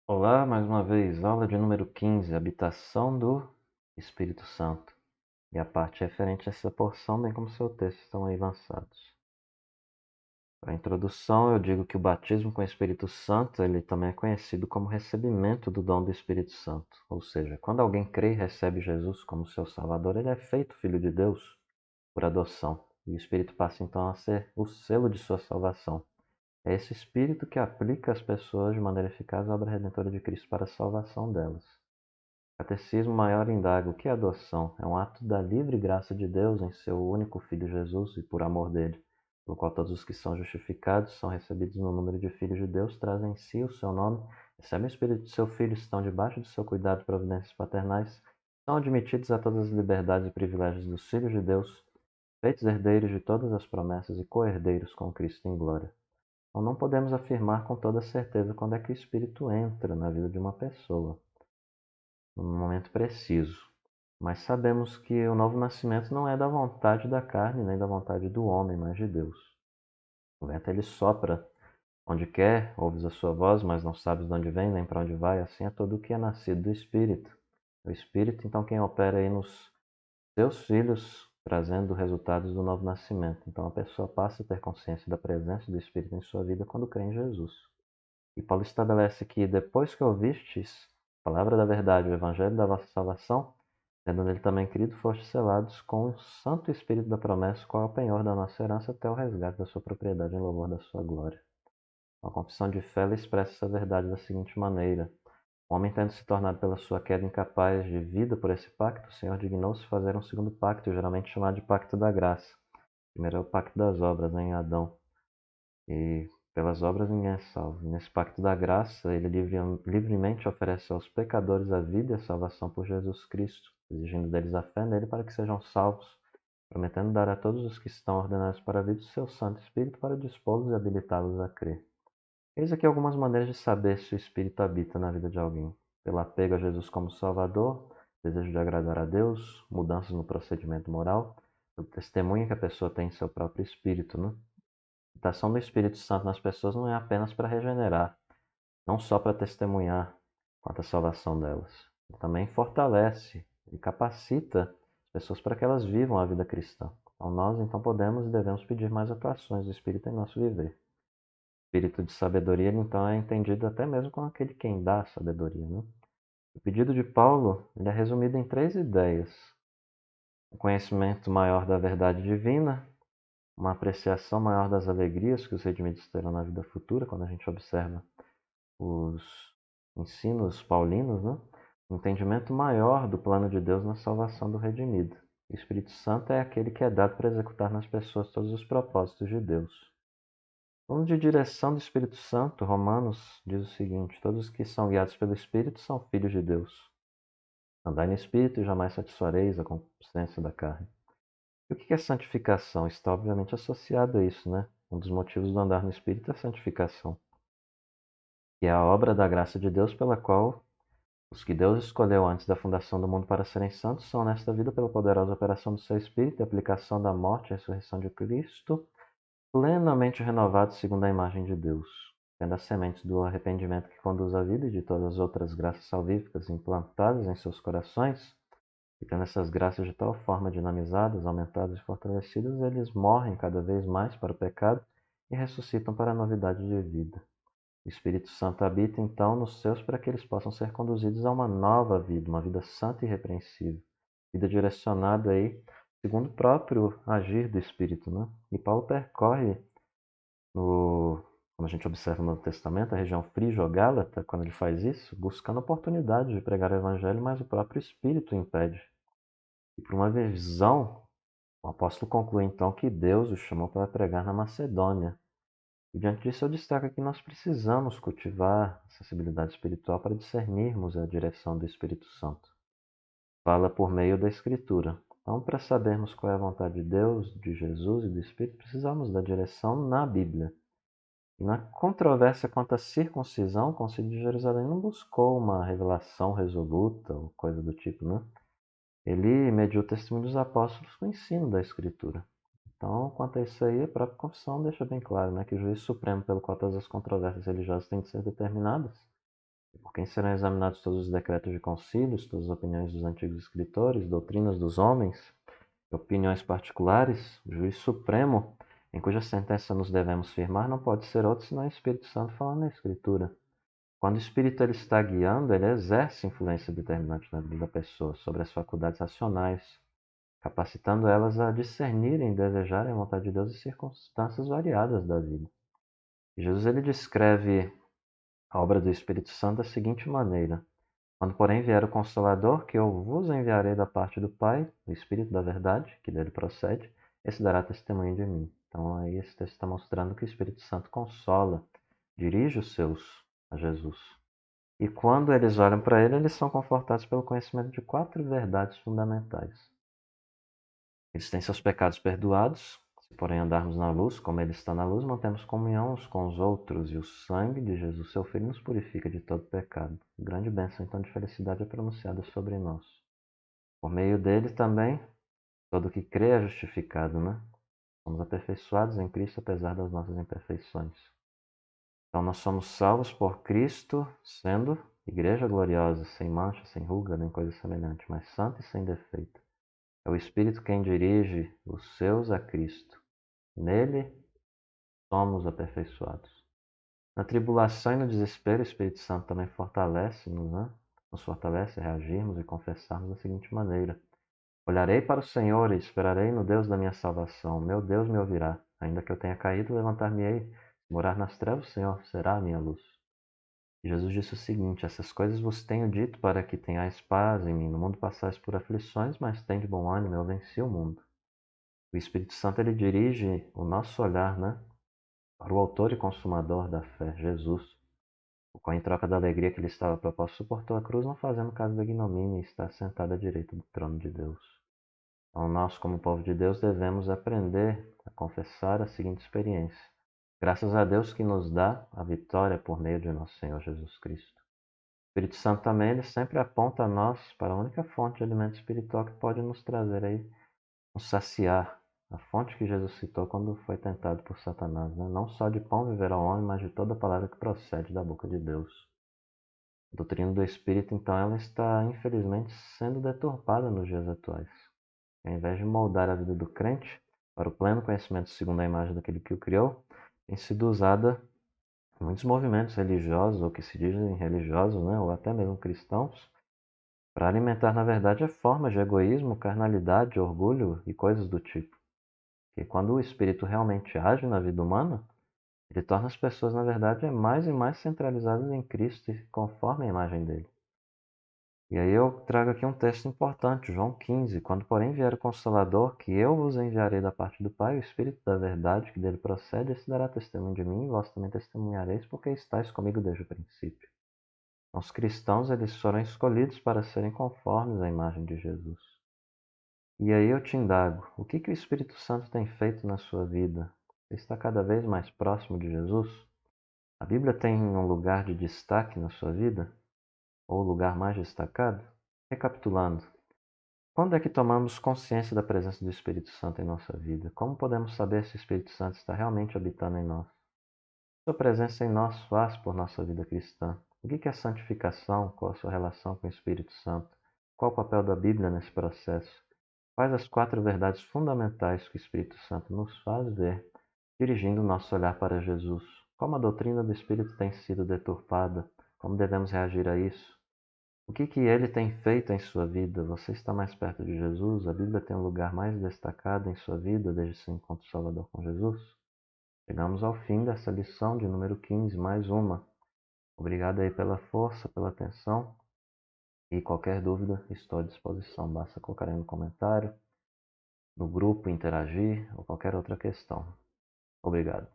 Olá, mais uma vez, aula de número 15, habitação do Espírito Santo. E a parte referente a essa porção, bem como seu texto, estão aí avançados. Para a introdução, eu digo que o batismo com o Espírito Santo, ele também é conhecido como recebimento do dom do Espírito Santo. Ou seja, quando alguém crê e recebe Jesus como seu Salvador, ele é feito filho de Deus por adoção. E o Espírito passa então a ser o selo de sua salvação. É esse Espírito que aplica às pessoas de maneira eficaz a obra redentora de Cristo para a salvação delas. Catecismo Maior indaga o que é adoção. É um ato da livre graça de Deus em seu único Filho Jesus e por amor dele, pelo qual todos os que são justificados são recebidos no número de filhos de Deus, trazem em si o seu nome, recebem o Espírito de seu Filho, estão debaixo de seu cuidado e providências paternais, são admitidos a todas as liberdades e privilégios dos filhos de Deus, feitos herdeiros de todas as promessas e co-herdeiros com Cristo em glória. Então não podemos afirmar com toda certeza quando é que o Espírito entra na vida de uma pessoa no momento preciso. Mas sabemos que o novo nascimento não é da vontade da carne, nem da vontade do homem, mas de Deus. O vento ele sopra onde quer, ouves a sua voz, mas não sabes de onde vem, nem para onde vai. Assim é todo o que é nascido do Espírito. O Espírito, então, quem opera aí nos seus filhos, trazendo resultados do novo nascimento. Então a pessoa passa a ter consciência da presença do Espírito em sua vida quando crê em Jesus. E Paulo estabelece que depois que ouvistes a palavra da verdade, o evangelho da vossa salvação, tendo nele também crido, fostes selados com o Santo Espírito da promessa, qual é o penhor da nossa herança até o resgate da sua propriedade em louvor da sua glória. A confissão de fé ela expressa essa verdade da seguinte maneira: o homem tendo se tornado pela sua queda incapaz de vida por esse pacto, o Senhor dignou-se fazer um segundo pacto, geralmente chamado de pacto da graça. Primeiro é o pacto das obras, né, em Adão. E pelas obras ninguém é salvo. Nesse pacto da graça, ele livremente oferece aos pecadores a vida e a salvação por Jesus Cristo, exigindo deles a fé nele para que sejam salvos, prometendo dar a todos os que estão ordenados para a vida o seu Santo Espírito para dispô-los e habilitá-los a crer. Eis aqui algumas maneiras de saber se o Espírito habita na vida de alguém. Pelo apego a Jesus como Salvador, desejo de agradar a Deus, mudanças no procedimento moral, pelo testemunho que a pessoa tem em seu próprio espírito, né? A ação do Espírito Santo nas pessoas não é apenas para regenerar, não só para testemunhar quanto à salvação delas. Ele também fortalece e capacita as pessoas para que elas vivam a vida cristã. Então nós então podemos e devemos pedir mais atuações do Espírito em nosso viver. O Espírito de sabedoria então é entendido até mesmo como aquele quem dá a sabedoria. Né? O pedido de Paulo ele é resumido em três ideias: o conhecimento maior da verdade divina, uma apreciação maior das alegrias que os redimidos terão na vida futura, quando a gente observa os ensinos paulinos, né? Um entendimento maior do plano de Deus na salvação do redimido. O Espírito Santo é aquele que é dado para executar nas pessoas todos os propósitos de Deus. Falando de direção do Espírito Santo, Romanos diz o seguinte: todos os que são guiados pelo Espírito são filhos de Deus. Andai no Espírito e jamais satisfareis a concupiscência da carne. E o que é santificação? Está obviamente associado a isso, né? Um dos motivos do andar no Espírito é a santificação, que é a obra da graça de Deus pela qual os que Deus escolheu antes da fundação do mundo para serem santos são nesta vida, pela poderosa operação do seu Espírito e aplicação da morte e ressurreição de Cristo, plenamente renovados segundo a imagem de Deus, tendo as sementes do arrependimento que conduz à vida e de todas as outras graças salvíficas implantadas em seus corações, e tendo essas graças de tal forma dinamizadas, aumentadas e fortalecidas, eles morrem cada vez mais para o pecado e ressuscitam para a novidade de vida. O Espírito Santo habita então nos seus para que eles possam ser conduzidos a uma nova vida, uma vida santa e irrepreensível, vida direcionada aí segundo o próprio agir do Espírito, né? E Paulo percorre no, como a gente observa no Novo Testamento, a região frígio-gálata, quando ele faz isso, buscando oportunidade de pregar o Evangelho, mas o próprio Espírito o impede. E por uma visão, o apóstolo conclui então que Deus o chamou para pregar na Macedônia. E diante disso eu destaco que nós precisamos cultivar a sensibilidade espiritual para discernirmos a direção do Espírito Santo. Fala por meio da Escritura. Então, para sabermos qual é a vontade de Deus, de Jesus e do Espírito, precisamos da direção na Bíblia. E na controvérsia quanto à circuncisão, o Concílio de Jerusalém não buscou uma revelação resoluta ou coisa do tipo, né? Ele mediu o testemunho dos apóstolos com o ensino da Escritura. Então, quanto a isso aí, a própria confissão deixa bem claro, né, que o juiz supremo pelo qual todas as controvérsias religiosas têm de ser determinadas Por quem serão examinados todos os decretos de concílios, todas as opiniões dos antigos escritores, doutrinas dos homens, opiniões particulares, o juiz supremo, em cuja sentença nos devemos firmar, não pode ser outro senão o Espírito Santo falando na Escritura. Quando o Espírito ele está guiando, ele exerce influência determinante na vida da pessoa sobre as faculdades racionais, capacitando elas a discernirem e desejarem a vontade de Deus em circunstâncias variadas da vida. Jesus ele descreve a obra do Espírito Santo da seguinte maneira: quando, porém, vier o Consolador, que eu vos enviarei da parte do Pai, o Espírito da verdade, que dele procede, esse dará testemunho de mim. Então, aí esse texto está mostrando que o Espírito Santo consola, dirige os seus a Jesus. E quando eles olham para ele, eles são confortados pelo conhecimento de 4 verdades fundamentais. Eles têm seus pecados perdoados, se porém andarmos na luz, como ele está na luz, mantemos comunhão uns com os outros, e o sangue de Jesus, seu Filho, nos purifica de todo pecado. Grande bênção, então, de felicidade é pronunciada sobre nós. Por meio dele também, todo que crê é justificado, né? Somos aperfeiçoados em Cristo, apesar das nossas imperfeições. Então, nós somos salvos por Cristo, sendo igreja gloriosa, sem mancha, sem ruga, nem coisa semelhante, mas santa e sem defeito. É o Espírito quem dirige os seus a Cristo. Nele somos aperfeiçoados. Na tribulação e no desespero, o Espírito Santo também fortalece-nos, né? Nos fortalece a reagirmos e confessarmos da seguinte maneira: olharei para o Senhor e esperarei no Deus da minha salvação. Meu Deus me ouvirá. Ainda que eu tenha caído, levantar-me-ei. Se morar nas trevas, o Senhor será a minha luz. E Jesus disse o seguinte: essas coisas vos tenho dito para que tenhais paz em mim. No mundo passais por aflições, mas tende bom ânimo, eu venci o mundo. O Espírito Santo ele dirige o nosso olhar, né, para o autor e consumador da fé, Jesus, o qual, em troca da alegria que lhe estava proposta, suportou a cruz, não fazendo caso da ignomínia, e está sentado à direita do trono de Deus. Então, nós, como povo de Deus, devemos aprender a confessar a seguinte experiência: graças a Deus que nos dá a vitória por meio de nosso Senhor Jesus Cristo. O Espírito Santo também ele sempre aponta a nós para a única fonte de alimento espiritual que pode nos trazer aí, nos saciar, a fonte que Jesus citou quando foi tentado por Satanás, né? Não só de pão viverá o homem, mas de toda palavra que procede da boca de Deus. A doutrina do Espírito, então, ela está, infelizmente, sendo deturpada nos dias atuais. Ao invés de moldar a vida do crente para o pleno conhecimento segundo a imagem daquele que o criou, tem sido usada em muitos movimentos religiosos, ou que se dizem religiosos, né? Ou até mesmo cristãos, para alimentar, na verdade, formas de egoísmo, carnalidade, orgulho e coisas do tipo. Porque quando o Espírito realmente age na vida humana, ele torna as pessoas, na verdade, mais e mais centralizadas em Cristo e conforme a imagem dele. E aí eu trago aqui um texto importante, João 15. Quando, porém, vier o Consolador, que eu vos enviarei da parte do Pai, o Espírito da verdade, que dele procede, esse dará testemunho de mim, e vós também testemunhareis, porque estáis comigo desde o princípio. Então, os cristãos, eles foram escolhidos para serem conformes à imagem de Jesus. E aí eu te indago, o que o Espírito Santo tem feito na sua vida? Você está cada vez mais próximo de Jesus? A Bíblia tem um lugar de destaque na sua vida? Ou o lugar mais destacado? Recapitulando, quando é que tomamos consciência da presença do Espírito Santo em nossa vida? Como podemos saber se o Espírito Santo está realmente habitando em nós? Sua presença em nós faz por nossa vida cristã. O que é santificação? Qual a sua relação com o Espírito Santo? Qual o papel da Bíblia nesse processo? Quais as 4 verdades fundamentais que o Espírito Santo nos faz ver, dirigindo o nosso olhar para Jesus? Como a doutrina do Espírito tem sido deturpada? Como devemos reagir a isso? O que ele tem feito em sua vida? Você está mais perto de Jesus? A Bíblia tem um lugar mais destacado em sua vida desde seu encontro salvador com Jesus? Chegamos ao fim dessa lição de número 15, mais uma. Obrigado aí pela força, pela atenção. E qualquer dúvida, estou à disposição. Basta colocar aí no comentário, no grupo, interagir ou qualquer outra questão. Obrigado.